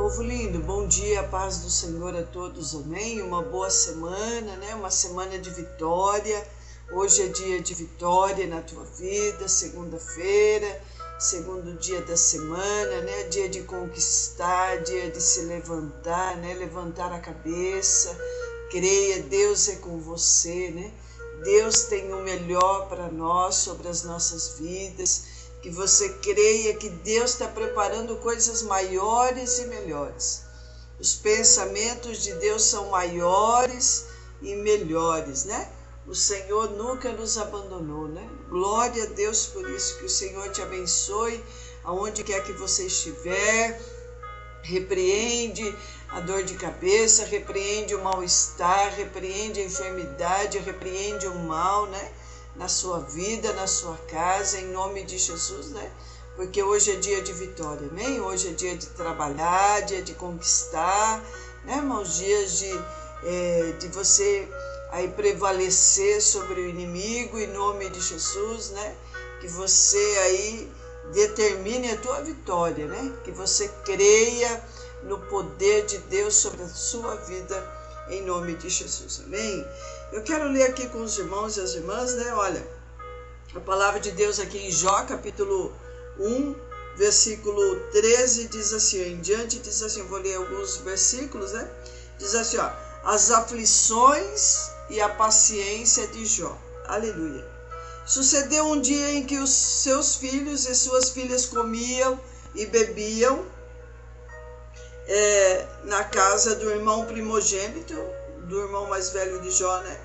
Povo lindo, bom dia, paz do Senhor a todos, amém? Uma boa semana, né? Uma semana de vitória. Hoje é dia de vitória na tua vida, segunda-feira, segundo dia da semana, né? Dia de conquistar, dia de se levantar, né? Levantar a cabeça. Creia, Deus é com você, né? Deus tem o melhor para nós, sobre as nossas vidas. Que você creia que Deus está preparando coisas maiores e melhores. Os pensamentos de Deus são maiores e melhores, né? O Senhor nunca nos abandonou, né? Glória a Deus por isso, que o Senhor te abençoe, aonde quer que você estiver. Repreende a dor de cabeça, repreende o mal-estar, repreende a enfermidade, repreende o mal, né? Na sua vida, na sua casa, em nome de Jesus, né? Porque hoje é dia de vitória, amém? Hoje é dia de trabalhar, dia de conquistar, né, irmãos? Dias de você aí prevalecer sobre o inimigo, em nome de Jesus, né? Que você aí determine a tua vitória, né? Que você creia no poder de Deus sobre a sua vida, em nome de Jesus, amém? Eu quero ler aqui com os irmãos e as irmãs, né? Olha, a palavra de Deus aqui em Jó, capítulo 1, versículo 13, diz assim, em diante diz assim, vou ler alguns versículos, né? Diz assim, ó, as aflições e a paciência de Jó, aleluia. Sucedeu um dia em que os seus filhos e suas filhas comiam e bebiam na casa do irmão primogênito, do irmão mais velho de Jó, né?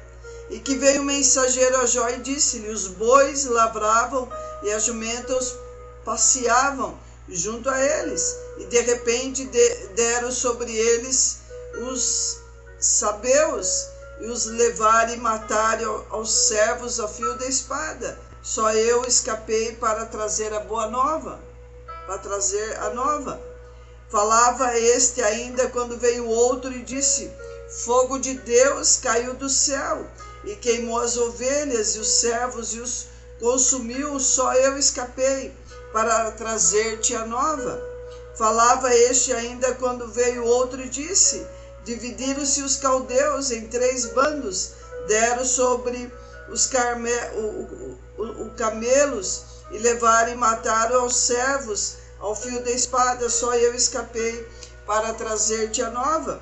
E que veio um mensageiro a Jó e disse-lhe, os bois lavravam e as jumentas passeavam junto a eles, e de repente deram sobre eles os sabeus, e os levaram e mataram aos servos a fio da espada. Só eu escapei para trazer a boa nova, para trazer a nova. Falava este ainda quando veio outro e disse, fogo de Deus caiu do céu e queimou as ovelhas e os servos e os consumiu, só eu escapei para trazer-te a nova. Falava este ainda quando veio outro e disse, dividiram-se os caldeus em 3 bandos, deram sobre os camelos e levaram e mataram aos servos ao fio da espada, só eu escapei para trazer-te a nova.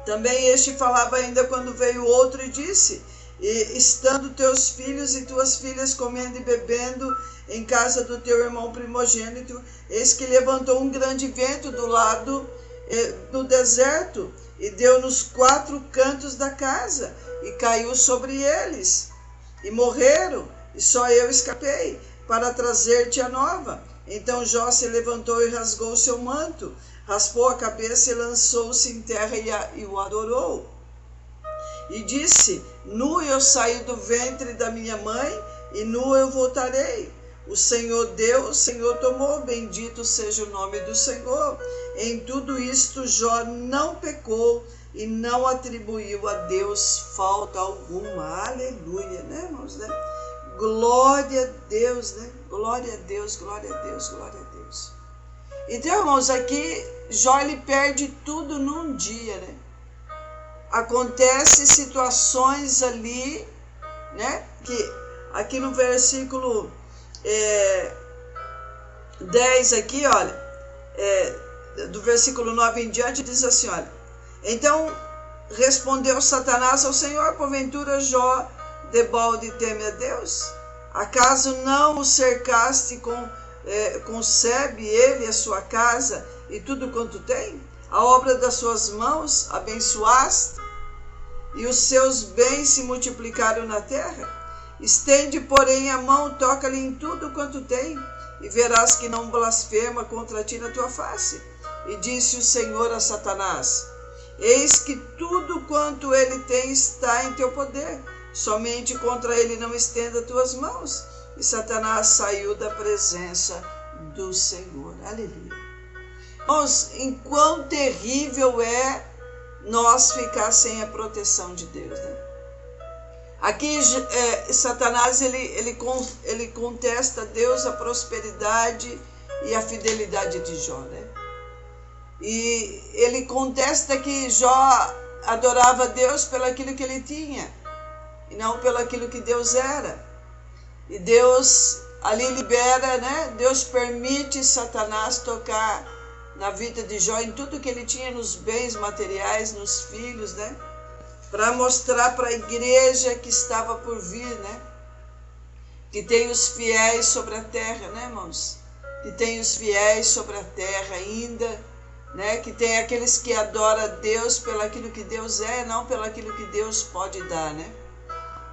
Também este falava ainda quando veio outro e disse, estando teus filhos e tuas filhas comendo e bebendo em casa do teu irmão primogênito, eis que levantou um grande vento do lado do deserto, e deu nos 4 cantos da casa, e caiu sobre eles, e morreram, e só eu escapei para trazer-te a nova. Então Jó se levantou e rasgou seu manto, raspou a cabeça e lançou-se em terra e o adorou. E disse, nu eu saí do ventre da minha mãe, e nu eu voltarei. O Senhor deu, o Senhor tomou, bendito seja o nome do Senhor. Em tudo isto Jó não pecou e não atribuiu a Deus falta alguma. Aleluia, né, irmãos, né? Glória a Deus, né? Glória a Deus, glória a Deus, glória a Deus. Então, irmãos, aqui Jó ele perde tudo num dia, né? Acontece situações ali, né? Que aqui no versículo 10 aqui, olha, do versículo 9 em diante, diz assim, olha, então respondeu Satanás ao Senhor, porventura Jó debalde teme a Deus? Acaso não o cercaste concebe ele a sua casa e tudo quanto tem? A obra das suas mãos abençoaste, e os seus bens se multiplicaram na terra? Estende, porém, a mão, toca-lhe em tudo quanto tem, e verás que não blasfema contra ti na tua face. E disse o Senhor a Satanás, eis que tudo quanto ele tem está em teu poder, somente contra ele não estenda tuas mãos. E Satanás saiu da presença do Senhor. Aleluia. Irmãos, enquanto terrível é nós ficar sem a proteção de Deus, né? Aqui Satanás ele contesta a Deus a prosperidade e a fidelidade de Jó, né? E ele contesta que Jó adorava Deus pelo aquilo que ele tinha, e não pelo aquilo que Deus era. E Deus ali libera, né? Deus permite Satanás tocar na vida de Jó, em tudo que ele tinha, nos bens materiais, nos filhos, né? Para mostrar para a igreja que estava por vir, né? Que tem os fiéis sobre a terra, né, irmãos? Que tem os fiéis sobre a terra ainda, né? Que tem aqueles que adoram a Deus pelo aquilo que Deus é, não pelo aquilo que Deus pode dar, né?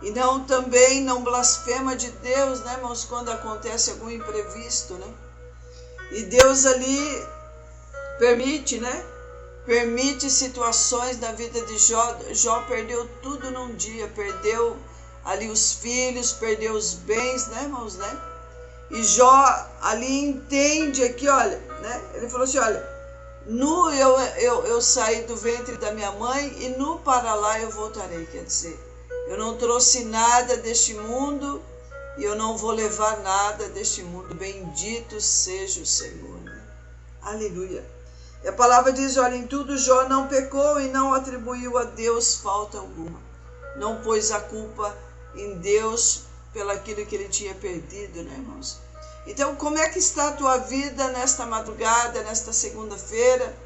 E também não blasfema de Deus, né, irmãos, quando acontece algum imprevisto, né? E Deus ali permite, né? Permite situações na vida de Jó. Jó perdeu tudo num dia, perdeu ali os filhos, perdeu os bens, né, irmãos, né? E Jó ali entende aqui, olha, né? Ele falou assim, olha, nu eu saí do ventre da minha mãe e nu para lá eu voltarei, quer dizer, eu não trouxe nada deste mundo e eu não vou levar nada deste mundo. Bendito seja o Senhor, né? Aleluia. E a palavra diz, olha, em tudo Jó não pecou e não atribuiu a Deus falta alguma. Não pôs a culpa em Deus pelo aquilo que ele tinha perdido, né, irmãos? Então, como é que está a tua vida nesta madrugada, nesta segunda-feira?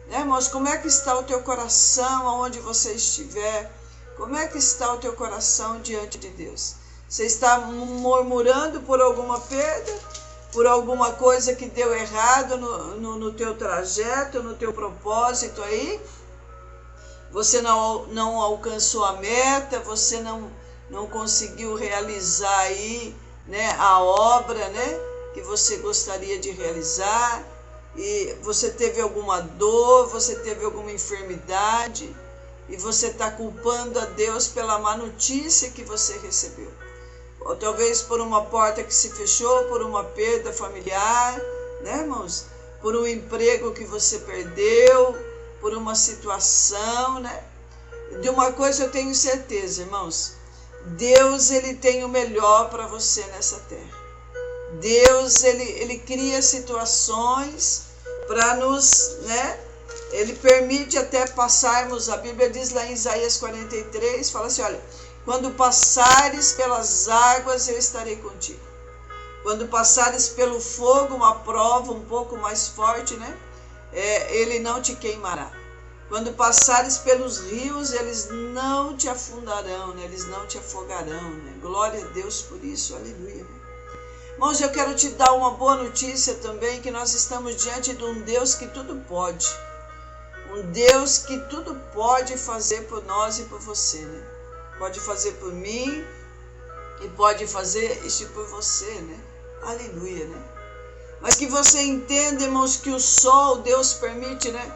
Né, irmãos, como é que está o teu coração aonde você estiver? Como é que está o teu coração diante de Deus? Você está murmurando por alguma perda? Por alguma coisa que deu errado no teu trajeto, no teu propósito aí? Você não alcançou a meta, você não conseguiu realizar aí, né, a obra, né, que você gostaria de realizar, e você teve alguma dor, você teve alguma enfermidade, e você está culpando a Deus pela má notícia que você recebeu. Ou talvez por uma porta que se fechou, por uma perda familiar, né, irmãos? Por um emprego que você perdeu, por uma situação, né? De uma coisa eu tenho certeza, irmãos. Deus, ele tem o melhor para você nessa terra. Deus, ele cria situações para nos, né? Ele permite até passarmos, a Bíblia diz lá em Isaías 43, fala assim, olha, quando passares pelas águas, eu estarei contigo. Quando passares pelo fogo, uma prova um pouco mais forte, né? Ele não te queimará. Quando passares pelos rios, eles não te afundarão, né? Eles não te afogarão, né? Glória a Deus por isso, aleluia. Irmãos, eu quero te dar uma boa notícia também, que nós estamos diante de um Deus que tudo pode. Um Deus que tudo pode fazer por nós e por você, né? Pode fazer por mim e pode fazer isso por você, né? Aleluia, né? Mas que você entenda, irmãos, que o sol, Deus permite, né?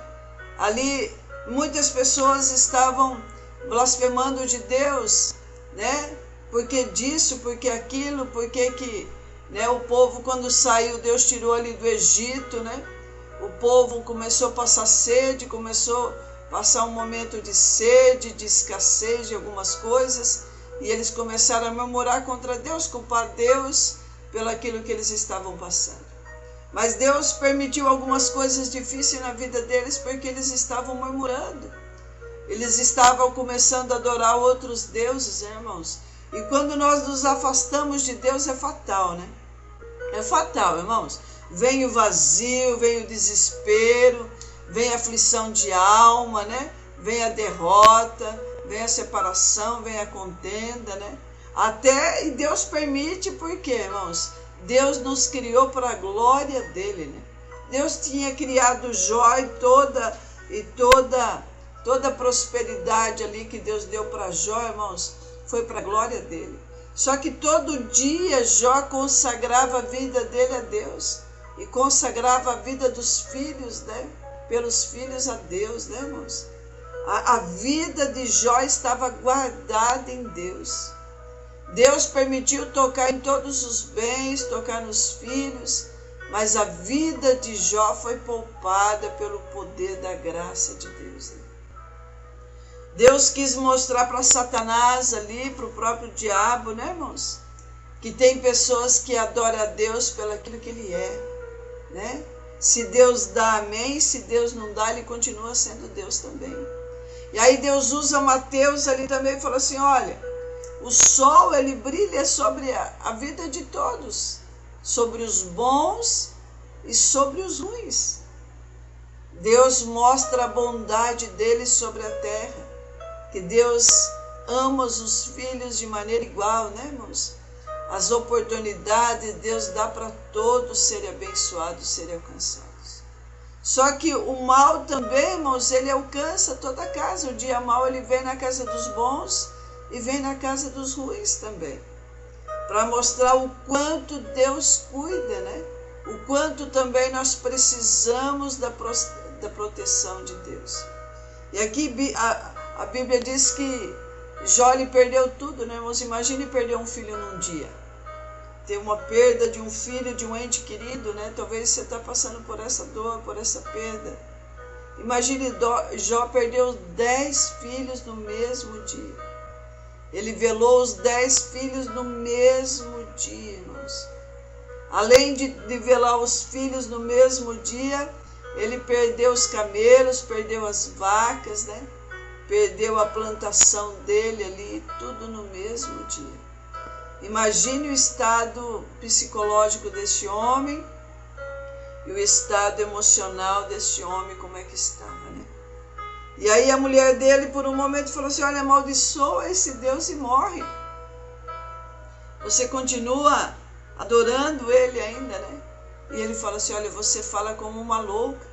Ali, muitas pessoas estavam blasfemando de Deus, né? Porque disso, porque aquilo, porque que, né? O povo, quando saiu, Deus tirou ali do Egito, né? O povo começou a passar sede, começou a passar um momento de sede, de escassez de algumas coisas, e eles começaram a murmurar contra Deus, culpar Deus pelo aquilo que eles estavam passando. Mas Deus permitiu algumas coisas difíceis na vida deles porque eles estavam murmurando. Eles estavam começando a adorar outros deuses, irmãos. E quando nós nos afastamos de Deus é fatal, né? É fatal, irmãos. Vem o vazio, vem o desespero, vem a aflição de alma, né? Vem a derrota, vem a separação, vem a contenda, né? E Deus permite, por quê, irmãos? Deus nos criou para a glória dele, né? Deus tinha criado Jó e toda a prosperidade ali que Deus deu para Jó, irmãos, foi para a glória dele. Só que todo dia Jó consagrava a vida dele a Deus e consagrava a vida dos filhos, né? Pelos filhos a Deus, né, irmãos? A vida de Jó estava guardada em Deus. Deus permitiu tocar em todos os bens, tocar nos filhos, mas a vida de Jó foi poupada pelo poder da graça de Deus, né? Deus quis mostrar para Satanás ali, para o próprio diabo, né, irmãos? Que tem pessoas que adoram a Deus pelo aquilo que ele é, né? Se Deus dá, amém. Se Deus não dá, ele continua sendo Deus também. E aí Deus usa Mateus ali também e fala assim, olha, o sol ele brilha sobre a vida de todos, sobre os bons e sobre os ruins. Deus mostra a bondade dele sobre a terra, que Deus ama os filhos de maneira igual, né, irmãos? As oportunidades Deus dá para todos serem abençoados, serem alcançados. Só que o mal também, irmãos, ele alcança toda a casa. O dia mal ele vem na casa dos bons e vem na casa dos ruins também. Para mostrar o quanto Deus cuida, né? O quanto também nós precisamos da proteção de Deus. E aqui a Bíblia diz que Jó ele perdeu tudo, né, irmãos? Imagine perder um filho num dia. Ter uma perda de um filho, de um ente querido, né? Talvez você está passando por essa dor, por essa perda. Imagine Jó perdeu 10 filhos no mesmo dia. Ele velou os 10 filhos no mesmo dia, irmãos. Além de velar os filhos no mesmo dia, ele perdeu os camelos, perdeu as vacas, né? Perdeu a plantação dele ali, tudo no mesmo dia. Imagine o estado psicológico deste homem e o estado emocional deste homem, como é que estava, né? E aí a mulher dele, por um momento, falou assim, olha, amaldiçoa esse Deus e morre. Você continua adorando ele ainda, né? E ele fala assim, olha, você fala como uma louca.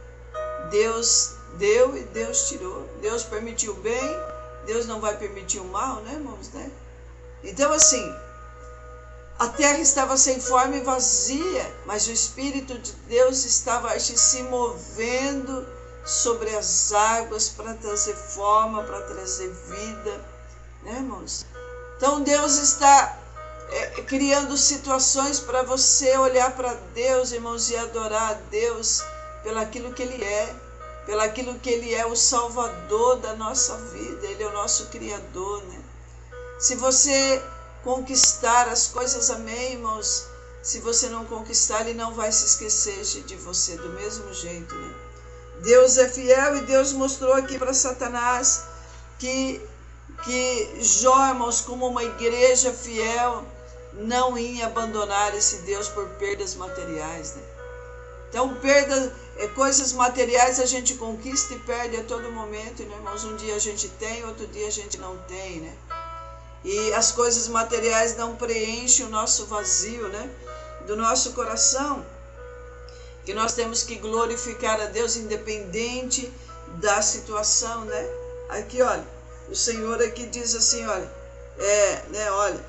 Deus deu e Deus tirou. Deus permitiu o bem, Deus não vai permitir o mal, né, irmãos, né? Então, assim, a terra estava sem forma e vazia, mas o Espírito de Deus estava se movendo sobre as águas para trazer forma, para trazer vida, né, irmãos? Então, Deus está criando situações para você olhar para Deus, irmãos, e adorar a Deus pelaquilo que Ele é, pelaquilo que Ele é, o Salvador da nossa vida, Ele é o nosso Criador, né? Se você conquistar as coisas, amém, irmãos? Se você não conquistar, Ele não vai se esquecer de você do mesmo jeito, né? Deus é fiel e Deus mostrou aqui para Satanás que Jó, irmãos, como uma igreja fiel, não ia abandonar esse Deus por perdas materiais, né? Então, coisas materiais a gente conquista e perde a todo momento, né, irmãos? Um dia a gente tem, outro dia a gente não tem, né? E as coisas materiais não preenchem o nosso vazio, né? Do nosso coração. Que nós temos que glorificar a Deus independente da situação, né? Aqui, olha, o Senhor aqui diz assim, olha, olha,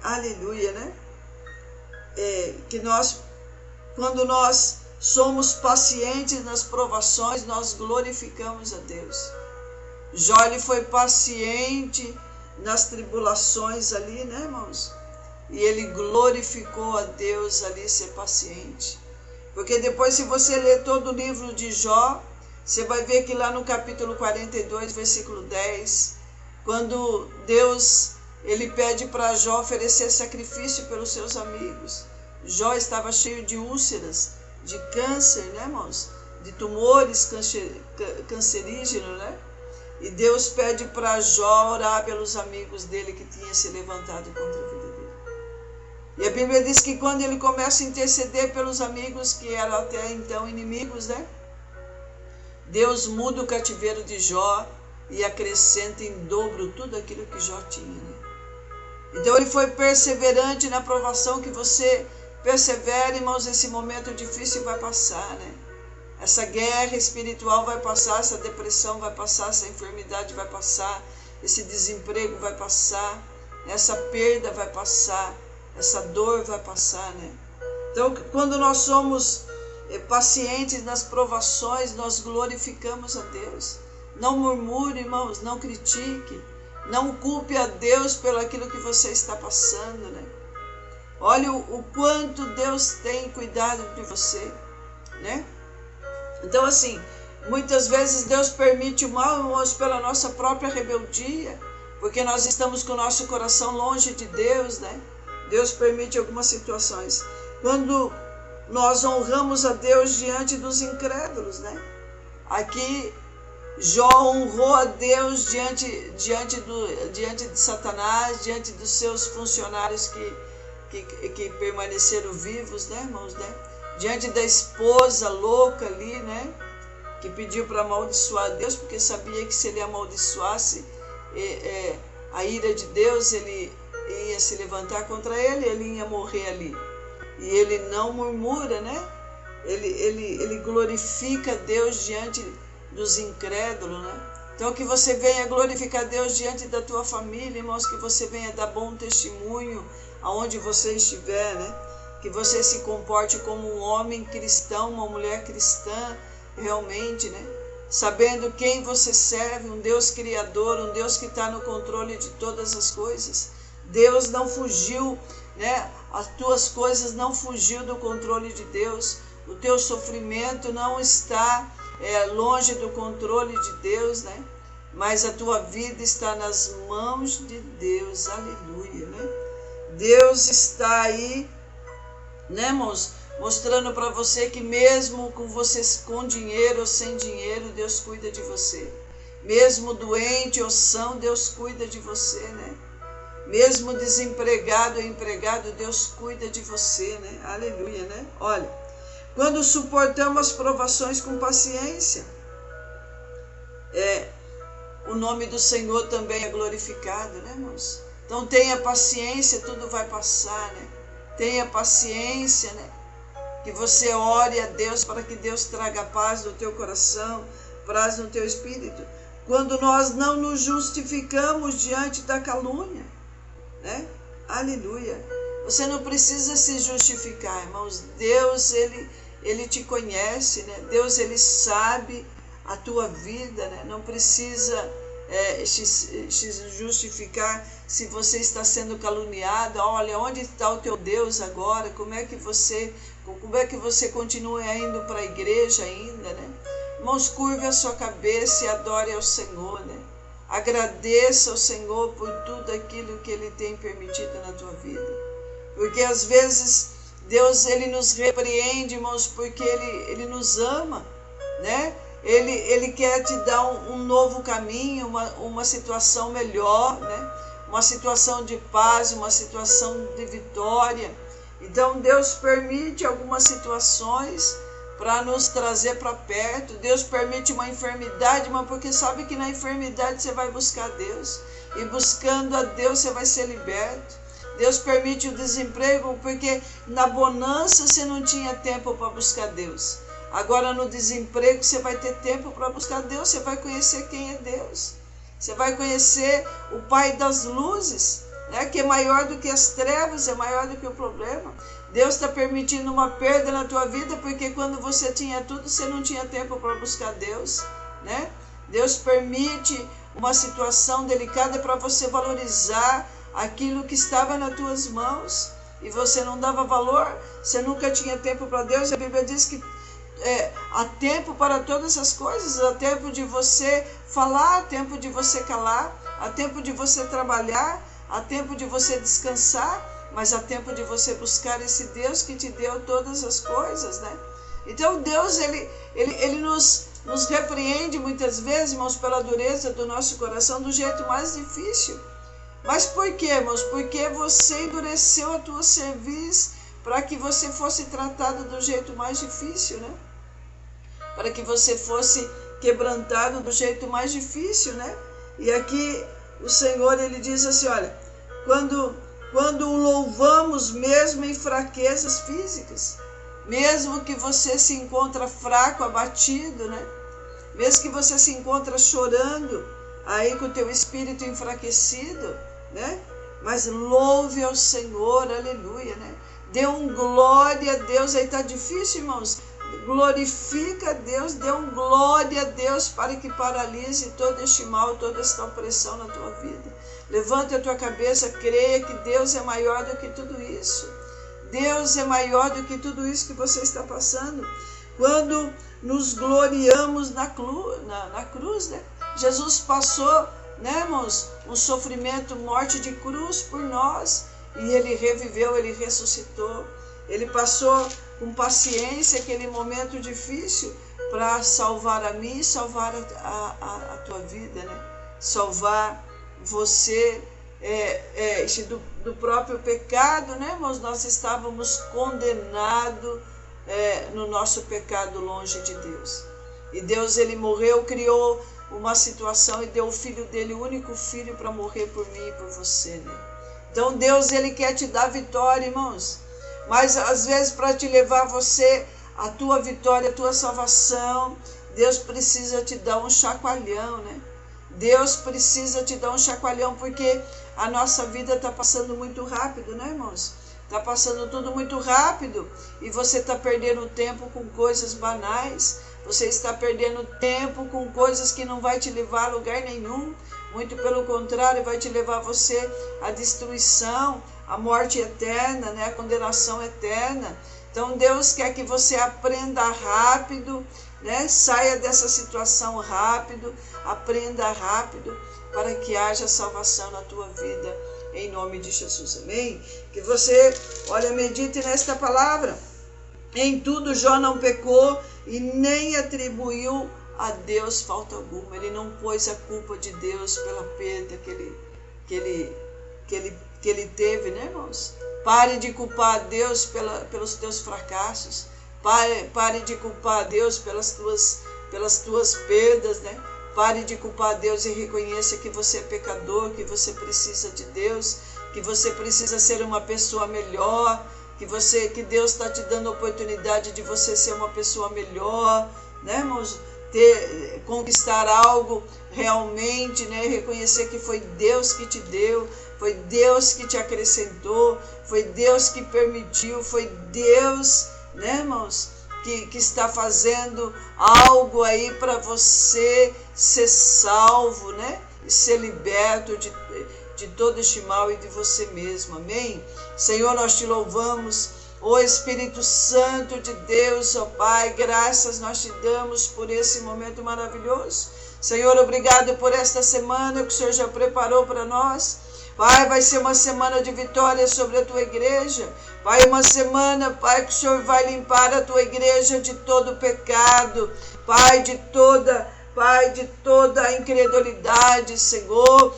aleluia, né? Que quando nós somos pacientes nas provações, nós glorificamos a Deus. Jó, ele foi paciente nas tribulações ali, né, irmãos? E ele glorificou a Deus ali, ser paciente. Porque depois, se você ler todo o livro de Jó, você vai ver que lá no capítulo 42, versículo 10, quando Deus, ele pede para Jó oferecer sacrifício pelos seus amigos. Jó estava cheio de úlceras, de câncer, né, irmãos? De tumores cancerígenos, né? E Deus pede para Jó orar pelos amigos dele que tinham se levantado contra a vida dele. E a Bíblia diz que quando ele começa a interceder pelos amigos que eram até então inimigos, né? Deus muda o cativeiro de Jó e acrescenta em dobro tudo aquilo que Jó tinha, né? Então ele foi perseverante na provação. Que você persevere, irmãos, esse momento difícil vai passar, né? Essa guerra espiritual vai passar, essa depressão vai passar, essa enfermidade vai passar, esse desemprego vai passar, essa perda vai passar, essa dor vai passar, né? Então, quando nós somos pacientes nas provações, nós glorificamos a Deus. Não murmure, irmãos, não critique, não culpe a Deus pelo aquilo que você está passando, né? Olha o quanto Deus tem cuidado de você, né? Então, assim, muitas vezes Deus permite o mal, irmãos, pela nossa própria rebeldia, porque nós estamos com o nosso coração longe de Deus, né? Deus permite algumas situações. Quando nós honramos a Deus diante dos incrédulos, né? Aqui Jó honrou a Deus diante de Satanás, diante dos seus funcionários que permaneceram vivos, né, irmãos, né? Diante da esposa louca ali, né? Que pediu para amaldiçoar Deus, porque sabia que se ele amaldiçoasse, a ira de Deus ele ia se levantar contra ele, ele ia morrer ali. E ele não murmura, né? Ele glorifica Deus diante dos incrédulos, né? Então que você venha glorificar Deus diante da tua família, irmãos, que você venha dar bom testemunho aonde você estiver, né? Que você se comporte como um homem cristão, uma mulher cristã, realmente, né? Sabendo quem você serve, um Deus criador, um Deus que está no controle de todas as coisas. Deus não fugiu, né? As tuas coisas não fugiu do controle de Deus. O teu sofrimento não está longe do controle de Deus, né? Mas a tua vida está nas mãos de Deus, aleluia, né? Deus está aí, né, irmãos? Mostrando para você que mesmo com dinheiro ou sem dinheiro, Deus cuida de você. Mesmo doente ou são, Deus cuida de você, né? Mesmo desempregado ou empregado, Deus cuida de você, né? Aleluia, né? Olha, quando suportamos as provações com paciência, o nome do Senhor também é glorificado, né, irmãos? Então tenha paciência, tudo vai passar, né? Tenha paciência, né? Que você ore a Deus para que Deus traga paz no teu coração, paz no teu espírito. Quando nós não nos justificamos diante da calúnia, né? Aleluia. Você não precisa se justificar, irmãos. Deus, ele te conhece, né? Deus, ele sabe a tua vida, né? Não precisa se justificar se você está sendo caluniado. Olha, onde está o teu Deus agora? Como é que você continua indo para a igreja ainda, né? Irmãos, curve a sua cabeça e adore ao Senhor, né? Agradeça ao Senhor por tudo aquilo que Ele tem permitido na tua vida. Porque às vezes Deus, Ele nos repreende, irmãos, porque Ele nos ama, né? Ele quer te dar um novo caminho, uma situação melhor, né? Uma situação de paz, uma situação de vitória. Então Deus permite algumas situações para nos trazer para perto. Deus permite uma enfermidade, mas porque sabe que na enfermidade você vai buscar Deus. E buscando a Deus você vai ser liberto. Deus permite o desemprego porque na bonança você não tinha tempo para buscar Deus. Agora no desemprego você vai ter tempo para buscar Deus, você vai conhecer quem é Deus. Você vai conhecer o Pai das luzes, né, que é maior do que as trevas, é maior do que o problema. Deus está permitindo uma perda na tua vida porque quando você tinha tudo, você não tinha tempo para buscar Deus, né? Deus permite uma situação delicada para você valorizar aquilo que estava nas tuas mãos e você não dava valor, você nunca tinha tempo para Deus. A Bíblia diz que há tempo para todas as coisas, há tempo de você falar, há tempo de você calar, há tempo de você trabalhar, há tempo de você descansar, mas há tempo de você buscar esse Deus que te deu todas as coisas, né? Então Deus, ele nos repreende muitas vezes, irmãos, pela dureza do nosso coração, do jeito mais difícil. Mas por quê, irmãos? Porque você endureceu a tua cerviz para que você fosse tratado do jeito mais difícil, né? Para que você fosse quebrantado do jeito mais difícil, né? E aqui o Senhor, ele diz assim, olha, quando o louvamos mesmo em fraquezas físicas, mesmo que você se encontra fraco, abatido, né? Mesmo que você se encontra chorando, aí com o teu espírito enfraquecido, né? Mas louve ao Senhor, aleluia, né? Dê glória a Deus. Aí está difícil, irmãos. Glorifica a Deus, dê glória a Deus para que paralise todo este mal, toda esta opressão na tua vida. Levanta a tua cabeça, creia que Deus é maior do que tudo isso. Deus é maior do que tudo isso que você está passando. Quando nos gloriamos na cruz, né? Jesus passou, né, irmãos, um sofrimento, morte de cruz por nós. E ele reviveu, ele ressuscitou. Ele passou, com paciência aquele momento difícil para salvar a mim e salvar a tua vida, né? Salvar você do próprio pecado, né, irmãos? Nós estávamos condenados no nosso pecado longe de Deus. E Deus, ele morreu, criou uma situação e deu o filho dele, o único filho, para morrer por mim e por você, né? Então Deus, ele quer te dar vitória, irmãos. Mas às vezes, para te levar você a tua vitória, a tua salvação, Deus precisa te dar um chacoalhão, né? Deus precisa te dar um chacoalhão, porque a nossa vida está passando muito rápido, né, irmãos? Está passando tudo muito rápido e você está perdendo tempo com coisas banais, você está perdendo tempo com coisas que não vai te levar a lugar nenhum, muito pelo contrário, vai te levar você à destruição, à morte eterna, né, a condenação eterna. Então Deus quer que você aprenda rápido, né? Saia dessa situação rápido, aprenda rápido, para que haja salvação na tua vida, em nome de Jesus, amém? Que você, medite nesta palavra. Em tudo Jó não pecou e nem atribuiu a Deus falta alguma. Ele não pôs a culpa de Deus pela perda que ele teve, né, irmãos? Pare de culpar a Deus pelos teus fracassos. Pare de culpar a Deus pelas tuas perdas, né? Pare de culpar a Deus e reconheça que você é pecador, que você precisa de Deus, que você precisa ser uma pessoa melhor, que Deus está te dando a oportunidade de você ser uma pessoa melhor, né, irmãos? Conquistar algo realmente, né? Reconhecer que foi Deus que te deu, foi Deus que te acrescentou, foi Deus que permitiu, foi Deus, né, irmãos, que está fazendo algo aí para você ser salvo, né? E ser liberto de todo este mal e de você mesmo, amém? Senhor, nós te louvamos, ó Espírito Santo de Deus, ó Pai, graças nós te damos por esse momento maravilhoso. Senhor, obrigado por esta semana que o Senhor já preparou para nós. Pai, vai ser uma semana de vitória sobre a tua igreja. Pai, uma semana, Pai, que o Senhor vai limpar a tua igreja de todo pecado. Pai, de toda a incredulidade, Senhor.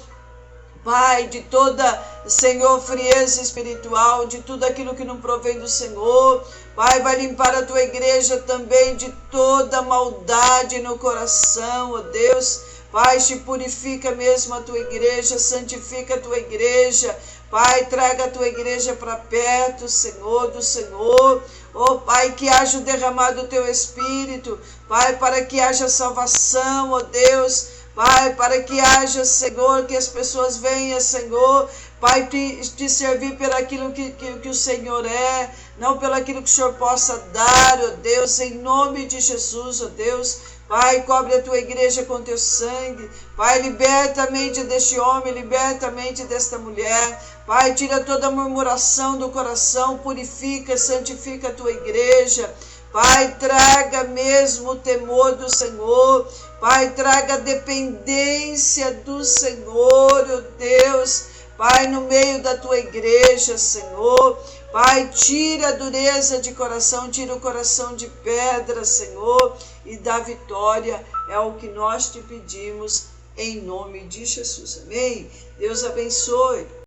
Pai, de toda, Senhor, frieza espiritual, de tudo aquilo que não provém do Senhor. Pai, vai limpar a tua igreja também de toda maldade no coração, ó Deus. Pai, te purifica mesmo a tua igreja, santifica a tua igreja. Pai, traga a tua igreja para perto, Senhor, do Senhor. Oh, Pai, que haja derramado o teu Espírito. Pai, para que haja salvação, ó Deus. Pai, para que haja, Senhor, que as pessoas venham, Senhor, Pai, te servir pelo aquilo que o Senhor é, não pelo aquilo que o Senhor possa dar, ó Deus, em nome de Jesus, ó Deus. Pai, cobre a tua igreja com teu sangue. Pai, liberta a mente deste homem, liberta a mente desta mulher. Pai, tira toda murmuração do coração, purifica, santifica a tua igreja. Pai, traga mesmo o temor do Senhor. Pai, traga a dependência do Senhor, ó Deus. Pai, no meio da tua igreja, Senhor. Pai, tira a dureza de coração, tira o coração de pedra, Senhor, e dá vitória. É o que nós te pedimos, em nome de Jesus. Amém? Deus abençoe.